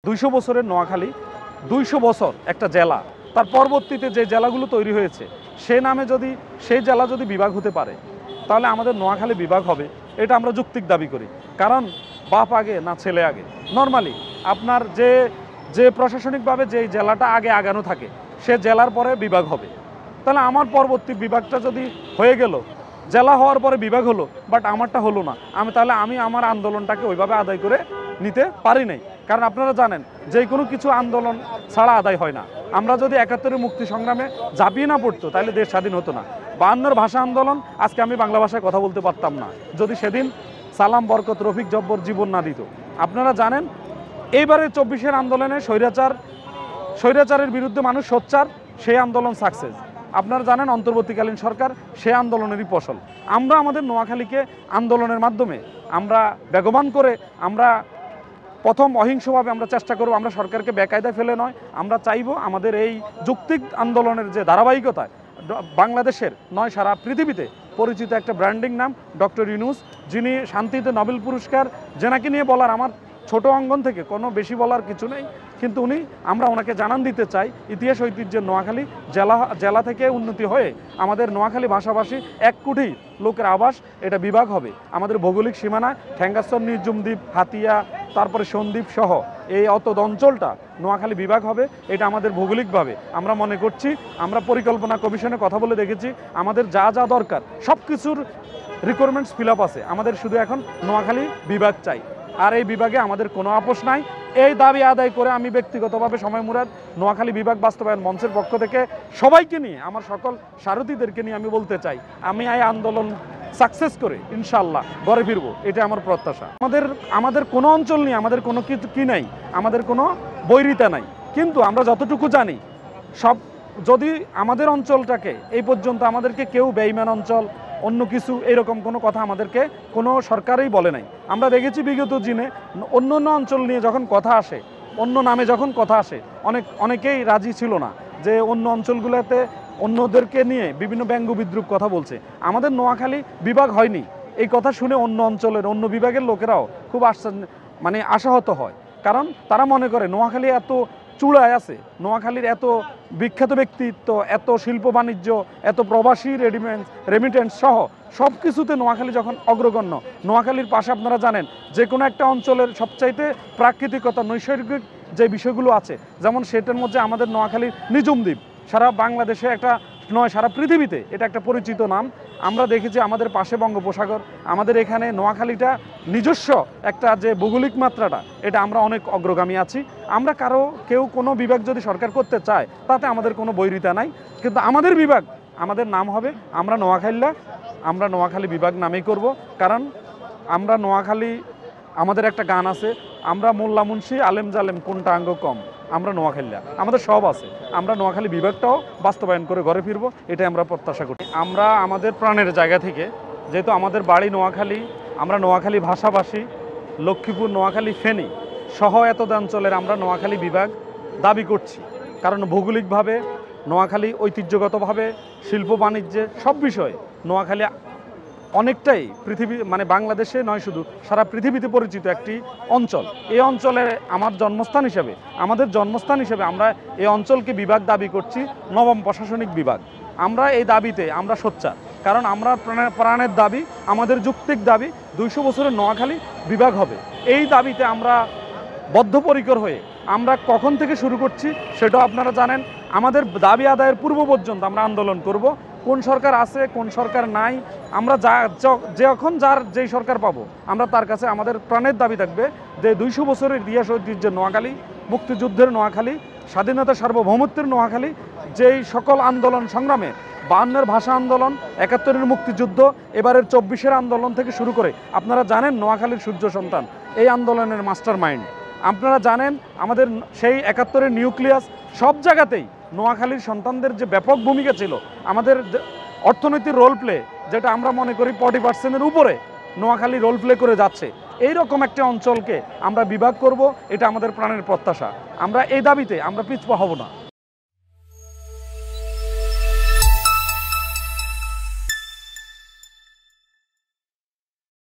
২০০ বছরের নোয়াখালী, ২০০ বছর একটা জেলা, তার পরবর্তীতে যে জেলাগুলো তৈরি হয়েছে সে নামে যদি সেই জেলা যদি বিভাগ হতে পারে তাহলে আমাদের নোয়াখালী বিভাগ হবে, এটা আমরা যৌক্তিক দাবি করি। কারণ বাপ আগে না ছেলে আগে। নর্মালি আপনার যে যে প্রশাসনিকভাবে যে জেলাটা আগে আগানো থাকে সে জেলার পরে বিভাগ হবে। তাহলে আমার পরবর্তী বিভাগটা যদি হয়ে গেল, জেলা হওয়ার পরে বিভাগ হলো, বাট আমারটা হলো না, আমি আমার আন্দোলনটাকে ওইভাবে আদায় করে নিতে পারি নাই। কারণ আপনারা জানেন যে কোনো কিছু আন্দোলন ছাড়া আদায় হয় না। আমরা যদি ৭১-এর মুক্তি সংগ্রামে ঝাঁপিয়ে না পড়তো তাহলে দেশ স্বাধীন হতো না। ৫২-এর ভাষা আন্দোলন, আজকে আমি বাংলা ভাষায় কথা বলতে পারতাম না যদি সেদিন সালাম, বরকত, রফিক, জব্বর জীবন না দিত। আপনারা জানেন এইবারের ২৪-এর আন্দোলনে স্বৈরাচারের বিরুদ্ধে মানুষ সোচ্চার, সেই আন্দোলন সাকসেস। আপনারা জানেন অন্তর্বর্তীকালীন সরকার সেই আন্দোলনেরই ফসল। আমরা আমাদের নোয়াখালীকে আন্দোলনের মাধ্যমে আমরা বেগবান করে আমরা প্রথম অহিংসভাবে আমরা চেষ্টা করব, আমরা সরকারকে বেকায়দায় ফেলে নয়, আমরা চাইব আমাদের এই যৌক্তিক আন্দোলনের যে ধারাবাহিকতায় বাংলাদেশের নয় সারা পৃথিবীতে পরিচিত একটা ব্র্যান্ডিং নাম ডক্টর ইউনূস, যিনি শান্তিতে নোবেল পুরস্কার, যেনাকে নিয়ে বলার আমার ছোট অঙ্গন থেকে কোনো বেশি বলার কিছু নেই, কিন্তু আমরা ওনাকে জানান দিতে চাই ইতিহাস ঐতিহ্যের নোয়াখালী জেলা থেকে উন্নতি হয়ে আমাদের নোয়াখালী ভাষাভাষী ১ কোটি লোকের আবাস, এটা বিভাগ হবে। আমাদের ভৌগোলিক সীমানায় ঠ্যাঙ্গাস্তর, নির্জুম দ্বীপ, হাতিয়া, তারপরে সন্দ্বীপ সহ এই অতদ অঞ্চলটা নোয়াখালী বিভাগ হবে। এটা আমাদের ভৌগোলিকভাবে আমরা মনে করছি, আমরা পরিকল্পনা কমিশনে কথা বলে দেখেছি, আমাদের যা যা দরকার সব কিছুর রিকোয়ারমেন্টস ফিল আপ আছে। আমাদের শুধু এখন নোয়াখালী বিভাগ চাই, আর এই বিভাগে আমাদের কোনো আপোষ নাই। এই দাবি আদায় করে আমি ব্যক্তিগতভাবে সময় মুরাদ নোয়াখালী বিভাগ বাস্তবায়ন মঞ্চের পক্ষ থেকে সবাইকে নিয়ে, আমার সকল সারথীদেরকে নিয়ে আমি বলতে চাই, আমি এই আন্দোলন সাকসেস করে ইনশাআল্লাহ ঘরে ফিরবো, এটা আমার প্রত্যাশা। আমাদের কোনো অঞ্চল নেই, আমাদের কোনো কি নাই, আমাদের কোনো বৈরিতা নাই, কিন্তু আমরা যতটুকু জানি সব যদি আমাদের অঞ্চলটাকে এই পর্যন্ত আমাদেরকে কেউ বেঈমান অঞ্চল অন্য কিছু এরকম কোনো কথা আমাদেরকে কোনো সরকারই বলে নাই। আমরা দেখেছি বিগত দিনে অন্য অঞ্চল নিয়ে যখন কথা আসে, অন্য নামে যখন কথা আসে, অনেকেই রাজি ছিল না যে অন্য অঞ্চলগুলোতে অন্যদেরকে নিয়ে বিভিন্ন ব্যঙ্গ বিদ্রুপ কথা বলছে। আমাদের নোয়াখালী বিভাগ হয়নি, এই কথা শুনে অন্য অঞ্চলের অন্য বিভাগের লোকেরাও খুব আশাহত হয়। কারণ তারা মনে করে নোয়াখালী এত চূড়ায় আছে, নোয়াখালীর এত বিখ্যাত ব্যক্তিত্ব, এত শিল্প বাণিজ্য, এত প্রবাসী রেমিটেন্স সহ সব কিছুতে নোয়াখালী যখন অগ্রগণ্য। নোয়াখালীর পাশে আপনারা জানেন যে কোনো একটা অঞ্চলের সবচাইতে প্রাকৃতিকতা, নৈসর্গিক যে বিষয়গুলো আছে, যেমন সেটার মধ্যে আমাদের নোয়াখালীর নিঝুম দ্বীপ সারা বাংলাদেশে একটা নয় সারা পৃথিবীতে এটা একটা পরিচিত নাম। আমরা দেখেছি আমাদের পাশে বঙ্গোপসাগর, আমাদের এখানে নোয়াখালীটা নিজস্ব একটা যে ভৌগোলিক মাত্রাটা, এটা আমরা অনেক অগ্রগামী আছি। আমরা কেউ কোনো বিভাগ যদি সরকার করতে চায় তাতে আমাদের কোনো বৈরিতা নাই, কিন্তু আমাদের বিভাগ, আমাদের নাম হবে আমরা নোয়াখালী বিভাগ নামেই করব। কারণ আমরা নোয়াখালী, আমাদের একটা গান আছে, আমরা মোল্লা মুন্সি আলেম জালেম কোনটা আঙ্গ কম, আমরা নোয়াখালীরা, আমাদের সব আছে। আমরা নোয়াখালী বিভাগটাও বাস্তবায়ন করে ঘরে ফিরবো, এটাই আমরা প্রত্যাশা করি। আমরা আমাদের প্রাণের জায়গা থেকে, যেহেতু আমাদের বাড়ি নোয়াখালী, আমরা নোয়াখালী ভাষাভাষী, লক্ষ্মীপুর, নোয়াখালী, ফেনী সহ এতদ অঞ্চলের আমরা নোয়াখালী বিভাগ দাবি করছি। কারণ ভৌগোলিকভাবে নোয়াখালী, ঐতিহ্যগতভাবে, শিল্প বাণিজ্যে সব বিষয়ে নোয়াখালী অনেকটাই বাংলাদেশে নয় শুধু সারা পৃথিবীতে পরিচিত একটি অঞ্চল। এই অঞ্চলে আমাদের জন্মস্থান হিসেবে আমরা এই অঞ্চলকে বিভাগ দাবি করছি, নবম প্রশাসনিক বিভাগ। আমরা এই দাবিতে আমরা সোচ্চার, কারণ আমরা প্রাণের দাবি, আমাদের যৌক্তিক দাবি ২০০ বছরের নোয়াখালী বিভাগ হবে। এই দাবিতে আমরা বদ্ধপরিকর হয়ে আমরা কখন থেকে শুরু করছি সেটাও আপনারা জানেন। আমাদের দাবি আদায়ের পূর্ব পর্যন্ত আমরা আন্দোলন করব। কোন সরকার আছে, কোন সরকার নাই, আমরা যখন যেই সরকার পাবো আমরা তার কাছে আমাদের প্রাণের দাবি থাকবে যে ২০০ বছরের ইতিহাস ঐতিহ্যের নোয়াখালী, মুক্তিযুদ্ধের নোয়াখালী, স্বাধীনতা সার্বভৌমত্বের নোয়াখালী, যেই সকল আন্দোলন সংগ্রামে ৫২-এর ভাষা আন্দোলন, ৭১-এর মুক্তিযুদ্ধ, এবারের ২৪-এর আন্দোলন থেকে শুরু করে, আপনারা জানেন নোয়াখালীর সূর্য সন্তান এই আন্দোলনের মাস্টার মাইন্ড। আপনারা জানেন আমাদের সেই ৭১-এর নিউক্লিয়াস, সব জায়গাতেই নোয়াখালীর সন্তানদের যে ব্যাপক ভূমিকা ছিল, আমাদের অর্থনৈতিক রোল প্লে, যেটা আমরা মনে করি 40%-এর উপরে নোয়াখালী রোল প্লে করে যাচ্ছে। এই রকম একটা অঞ্চলকে আমরা বিভাগ করব, এটা আমাদের প্রাণের প্রত্যাশা। আমরা এই দাবিতে আমরা পিছপা হব না।